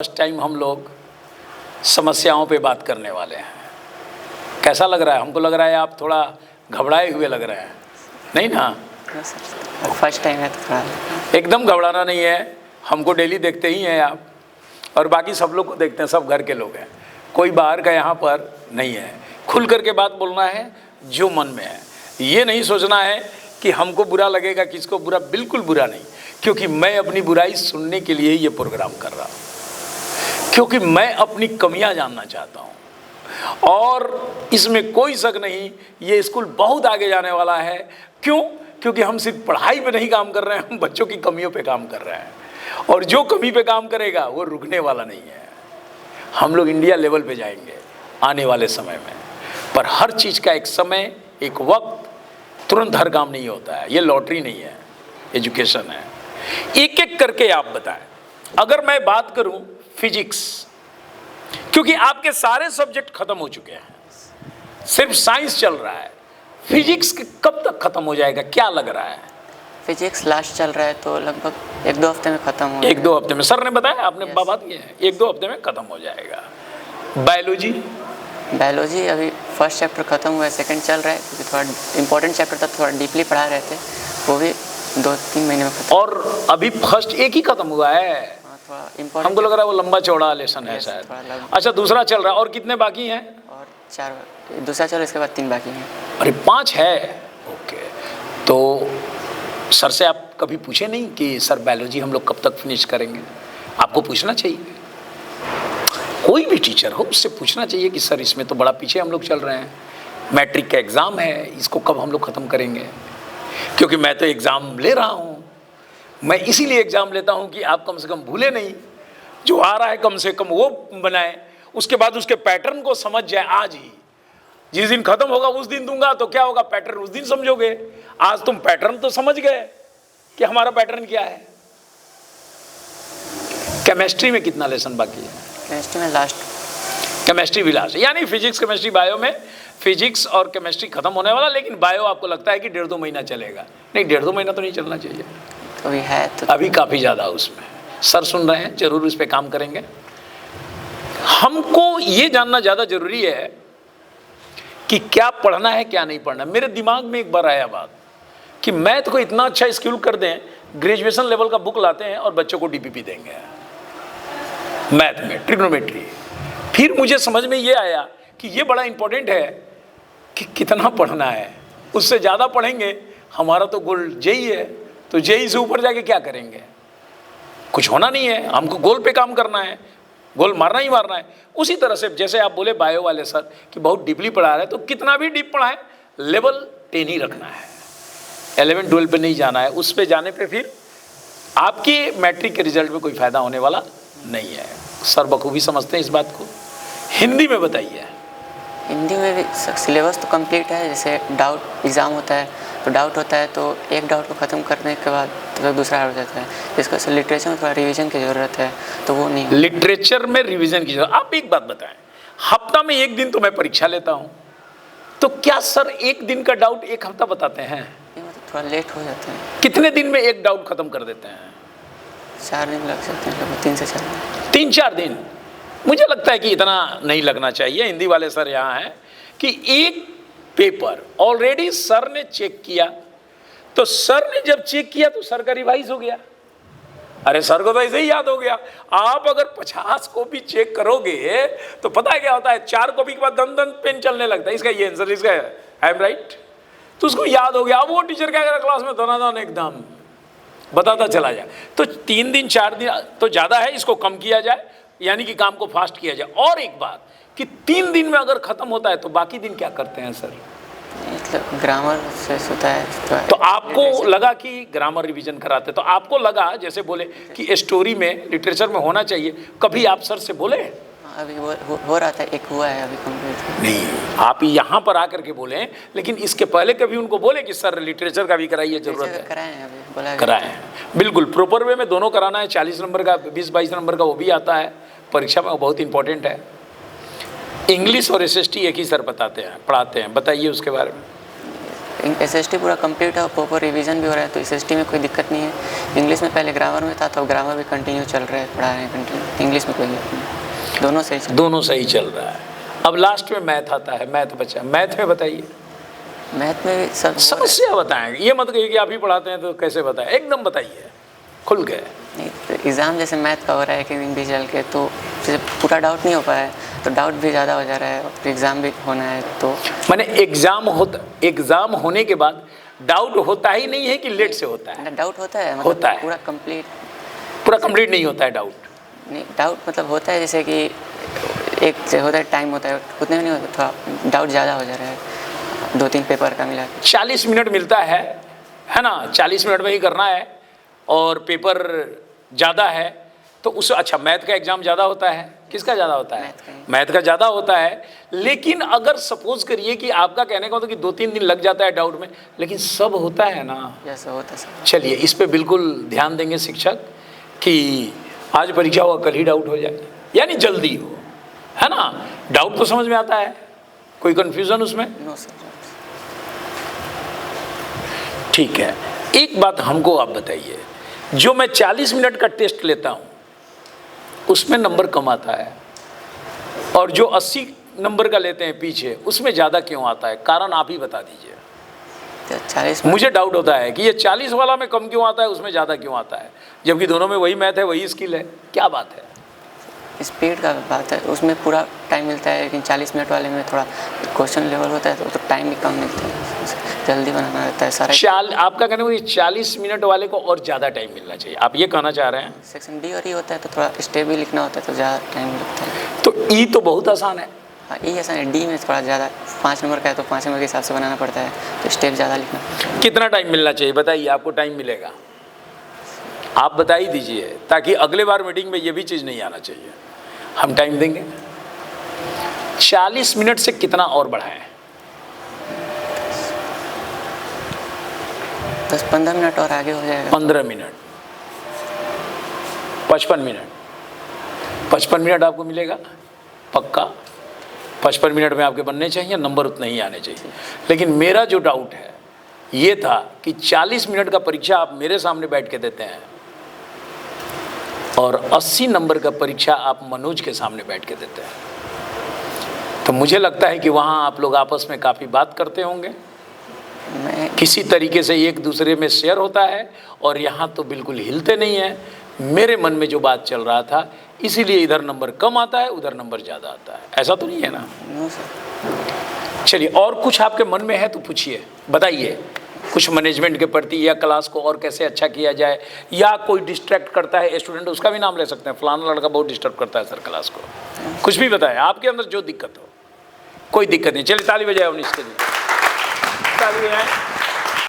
First time हम लोग समस्याओं पे बात करने वाले हैं। कैसा लग रहा है? हमको लग रहा है आप थोड़ा घबराए हुए लग रहे हैं, नहीं ना? फर्स्ट टाइम है तो थोड़ा एकदम घबराना नहीं है। हमको डेली देखते ही हैं आप, और बाकी सब लोग को देखते हैं, सब घर के लोग हैं, कोई बाहर का यहाँ पर नहीं है। खुल करके बात बोलना है जो मन में है। ये नहीं सोचना है कि हमको बुरा लगेगा, किसको बुरा, बिल्कुल बुरा नहीं, क्योंकि मैं अपनी बुराई सुनने के लिए ये प्रोग्राम कर रहा हूँ, क्योंकि मैं अपनी कमियां जानना चाहता हूं। और इसमें कोई शक नहीं, ये स्कूल बहुत आगे जाने वाला है। क्यों? क्योंकि हम सिर्फ पढ़ाई पे नहीं काम कर रहे हैं, हम बच्चों की कमियों पे काम कर रहे हैं, और जो कमी पे काम करेगा वो रुकने वाला नहीं है। हम लोग इंडिया लेवल पे जाएंगे आने वाले समय में, पर हर चीज़ का एक समय, एक वक्त, तुरंत हर काम नहीं होता है। ये लॉटरी नहीं है, एजुकेशन है। एक एक करके आप बताएं। अगर मैं बात करूं फिजिक्स, क्योंकि आपके सारे सब्जेक्ट खत्म हो चुके हैं, सिर्फ साइंस चल रहा है। फिजिक्स कब तक खत्म हो जाएगा, क्या लग रहा है? फिजिक्स लास्ट चल रहा है तो लगभग 1-2 हफ्ते में खत्म हो 1-2 हफ्ते में, सर ने बताया, आपने बात की है, 1-2 हफ्ते में खत्म हो जाएगा। बायोलॉजी अभी फर्स्ट चैप्टर खत्म हुआ है, सेकंड चल रहा है, क्योंकि थोड़ा इंपॉर्टेंट चैप्टर था, थोड़ा डीपली पढ़ा रहे थे, वो भी 2-3 महीने में खत्म। और अभी फर्स्ट एक ही खत्म हुआ है, हमको लग रहा है वो लंबा चौड़ा लेसन है शायद। अच्छा, दूसरा चल रहा है, और कितने बाकी हैं? और 4, दूसरा चल, इसके बाद 3 बाकी हैं। अरे 5 है, ओके। तो सर से आप कभी पूछे नहीं कि सर बायोलॉजी हम लोग कब तक फिनिश करेंगे? आपको पूछना चाहिए, कोई भी टीचर हो उससे पूछना चाहिए कि सर इसमें तो बड़ा पीछे हम लोग चल रहे हैं, मैट्रिक का एग्ज़ाम है, इसको कब हम लोग ख़त्म करेंगे? क्योंकि मैं तो एग्ज़ाम ले रहा हूँ, मैं इसीलिए एग्ज़ाम लेता हूँ कि आप कम से कम भूले नहीं, जो आ रहा है कम से कम वो बनाए, उसके बाद उसके पैटर्न को समझ जाए। आज ही जिस दिन खत्म होगा उस दिन दूंगा, तो क्या होगा, पैटर्न उस दिन समझोगे। आज तुम पैटर्न तो समझ गए कि हमारा पैटर्न क्या है। केमिस्ट्री में कितना लेसन बाकी है? केमिस्ट्री में लास्ट, केमिस्ट्री भी लास्ट, यानी फिजिक्स, केमिस्ट्री, बायो में फिजिक्स और केमिस्ट्री खत्म होने वाला। लेकिन बायो आपको लगता है कि 1.5-2 महीना चलेगा? नहीं, 1.5-2 महीना तो नहीं चलना चाहिए, अभी है तो अभी काफ़ी ज़्यादा उसमें। सर सुन रहे हैं, जरूर उस पर काम करेंगे। हमको ये जानना ज़्यादा जरूरी है कि क्या पढ़ना है, क्या नहीं पढ़ना। मेरे दिमाग में एक बार आया बात कि मैथ को इतना अच्छा स्कूल कर दें, ग्रेजुएशन लेवल का बुक लाते हैं और बच्चों को डीपीपी देंगे मैथ में, ट्रिग्नोमेट्री। फिर मुझे समझ में ये आया कि ये बड़ा इंपॉर्टेंट है कि कितना पढ़ना है। उससे ज़्यादा पढ़ेंगे, हमारा तो गोल जेई है, तो जेई से ऊपर जाके क्या करेंगे? कुछ होना नहीं है। हमको गोल पे काम करना है, गोल मारना ही मारना है। उसी तरह से जैसे आप बोले बायो वाले सर कि बहुत डीपली पढ़ा रहे हैं, तो कितना भी डीप पढ़ाएं, लेवल 10 ही रखना है, 11-12 पे नहीं जाना है। उस पे जाने पे फिर आपके मैट्रिक के रिजल्ट में कोई फ़ायदा होने वाला नहीं है। सर बखूबी समझते हैं इस बात को। हिंदी में बताइए। हिंदी में भी सिलेबस तो कंप्लीट है। जैसे डाउट एग्ज़ाम होता है तो डाउट होता है, तो एक डाउट को ख़त्म करने के बाद तो दूसरा हो जाता है। जिसको लिटरेचर में थोड़ा रिवीजन की ज़रूरत है, तो वो नहीं। लिटरेचर में रिवीजन की जरूरत। आप एक बात बताएं, हफ्ता में 1 दिन तो मैं परीक्षा लेता हूँ, तो क्या सर 1 दिन का डाउट 1 हफ्ता बताते हैं? थोड़ा लेट हो जाता है। कितने दिन में एक डाउट खत्म कर देते हैं? 4 दिन लग सकते हैं, 3 से 4 दिन। 3-4 दिन? मुझे लगता है कि इतना नहीं लगना चाहिए। हिंदी वाले सर यहाँ हैं कि एक पेपर ऑलरेडी सर ने चेक किया, तो सर ने जब चेक किया तो सर का रिवाइज हो गया। अरे सर को तो ऐसे ही याद हो गया। आप अगर 50 कॉपी चेक करोगे तो पता है क्या होता है, 4 कॉपी के बाद दन पेन चलने लगता है, इसका ये आंसर, इसका आई एम राइट, तो उसको याद हो गया। अब वो टीचर क्या करेगा, क्लास में दनादन एकदम बताता चला जाए। तो 3 दिन 4 दिन तो ज़्यादा है, इसको कम किया जाए, यानी कि काम को फास्ट किया जाए। और एक बात कि 3 दिन में अगर ख़त्म होता है तो बाकी दिन क्या करते हैं सर? मतलब ग्रामर से होता है। तो आपको लगा कि ग्रामर रिवीजन कराते, तो आपको लगा जैसे बोले कि स्टोरी में, लिटरेचर में होना चाहिए, कभी आप सर से बोले? अभी हो रहा था, एक हुआ है अभी कंप्लीट। नहीं, आप यहाँ पर आकर के बोले, लेकिन इसके पहले कभी उनको बोले कि सर लिटरेचर का भी कराइए, जरूरत है? कराए हैं, अभी बोला कराए हैं, बिल्कुल प्रोपर वे में दोनों कराना है। 40 नंबर का, 20-22 नंबर का वो भी आता है परीक्षा में, वो बहुत इंपॉर्टेंट है। इंग्लिश और एसएसटी एक ही सर बताते हैं, पढ़ाते हैं, बताइए उसके बारे में। SST पूरा कंप्लीट है और प्रॉपर रिवीजन भी हो रहा है, तो SST में कोई दिक्कत नहीं है। इंग्लिश में पहले ग्रामर में था, तो ग्रामर भी कंटिन्यू चल रहा है, पढ़ा रहे हैं कंटिन्यू। इंग्लिश में कोई दिक्कत नहीं, दोनों सही चल रहा है। अब लास्ट में मैथ आता है, मैथ बचा, मैथ में बताइए। मैथ में भी सब समस्या बताएंगे, ये मत कहिए कि आप ही पढ़ाते हैं तो कैसे बताएं, एकदम बताइए खुल गए। नहीं, तो एग्ज़ाम जैसे मैथ का हो रहा है कि दिन भी चल के, तो जैसे पूरा डाउट नहीं हो पाया है, तो डाउट भी ज़्यादा हो जा रहा है, और एग्ज़ाम भी होना है, तो माने एग्जाम होने के बाद डाउट होता ही नहीं है कि लेट से होता है? डाउट होता है, मतलब होता है। पूरा कंप्लीट नहीं होता है डाउट? नहीं, डाउट मतलब होता है, जैसे कि एक से होता है टाइम होता है, उतने में नहीं होता, थोड़ा डाउट ज़्यादा हो जा रहा है, 2-3 पेपर का मिला के। 40 मिनट मिलता है ना, 40 मिनट में ही करना है और पेपर ज़्यादा है, तो उस अच्छा मैथ का एग्ज़ाम ज़्यादा होता है, किसका ज़्यादा होता है? मैथ का ज़्यादा होता है। लेकिन अगर सपोज करिए कि आपका कहने का होता है कि 2-3 दिन लग जाता है डाउट में, लेकिन सब होता है ना, जैसा होता है। चलिए इस पे बिल्कुल ध्यान देंगे शिक्षक कि आज परीक्षा हुआ कल ही डाउट हो जाए, यानी जल्दी हो, है ना। डाउट तो समझ में आता है, कोई कन्फ्यूज़न उसमें? No sir. ठीक है, एक बात हमको आप बताइए, जो मैं 40 मिनट का टेस्ट लेता हूँ उसमें नंबर कम आता है, और जो 80 नंबर का लेते हैं पीछे उसमें ज़्यादा क्यों आता है? कारण आप ही बता दीजिए। 40 मुझे डाउट होता है कि ये 40 वाला में कम क्यों आता है, उसमें ज़्यादा क्यों आता है, जबकि दोनों में वही मैथ है, वही स्किल है, क्या बात है? स्पीड का बात है, उसमें पूरा टाइम मिलता है, लेकिन 40 मिनट वाले में थोड़ा क्वेश्चन लेवल होता है, तो टाइम भी कम मिलता है, जल्दी बनाना रहता है सारा। आपका कहने को 40 मिनट वाले को और ज़्यादा टाइम मिलना चाहिए, आप ये कहना चाह रहे हैं? सेक्शन डी और ई होता है, तो थोड़ा स्टेप भी लिखना होता है, तो ज़्यादा टाइम लगता है। तो ई तो बहुत आसान है। हाँ, ई आसान है, डी में थोड़ा ज़्यादा 5 नंबर का है, तो 5 नंबर के हिसाब से बनाना पड़ता है, तो स्टेप ज़्यादा लिखना पड़ता है। कितना टाइम मिलना चाहिए बताइए, आपको टाइम मिलेगा? आप बता ही दीजिए, ताकि अगले बार मीटिंग में ये भी चीज़ नहीं आना चाहिए। हम टाइम देंगे 40 मिनट से कितना और बढ़ाएं? 10-15 मिनट और आगे हो जाएगा। 15 मिनट, 55 मिनट, 55 मिनट आपको मिलेगा पक्का? 55 मिनट में आपके बनने चाहिए, नंबर उतना ही आने चाहिए। लेकिन मेरा जो डाउट है ये था कि 40 मिनट का परीक्षा आप मेरे सामने बैठ के देते हैं और 80 नंबर का परीक्षा आप मनोज के सामने बैठ के देते हैं, तो मुझे लगता है कि वहाँ आप लोग आपस में काफ़ी बात करते होंगे, किसी तरीके से एक दूसरे में शेयर होता है, और यहाँ तो बिल्कुल हिलते नहीं हैं। मेरे मन में जो बात चल रहा था, इसीलिए इधर नंबर कम आता है, उधर नंबर ज़्यादा आता है, ऐसा तो नहीं है ना? चलिए, और कुछ आपके मन में है तो पूछिए, बताइए, कुछ मैनेजमेंट के प्रति या क्लास को और कैसे अच्छा किया जाए, या कोई डिस्ट्रैक्ट करता है स्टूडेंट, उसका भी नाम ले सकते हैं, फलाना लड़का बहुत डिस्टर्ब करता है सर क्लास को, कुछ भी बताएं आपके अंदर जो दिक्कत हो। कोई दिक्कत नहीं, चलिए ताली बजाए अवनीश के लिए, ताली बजाएं।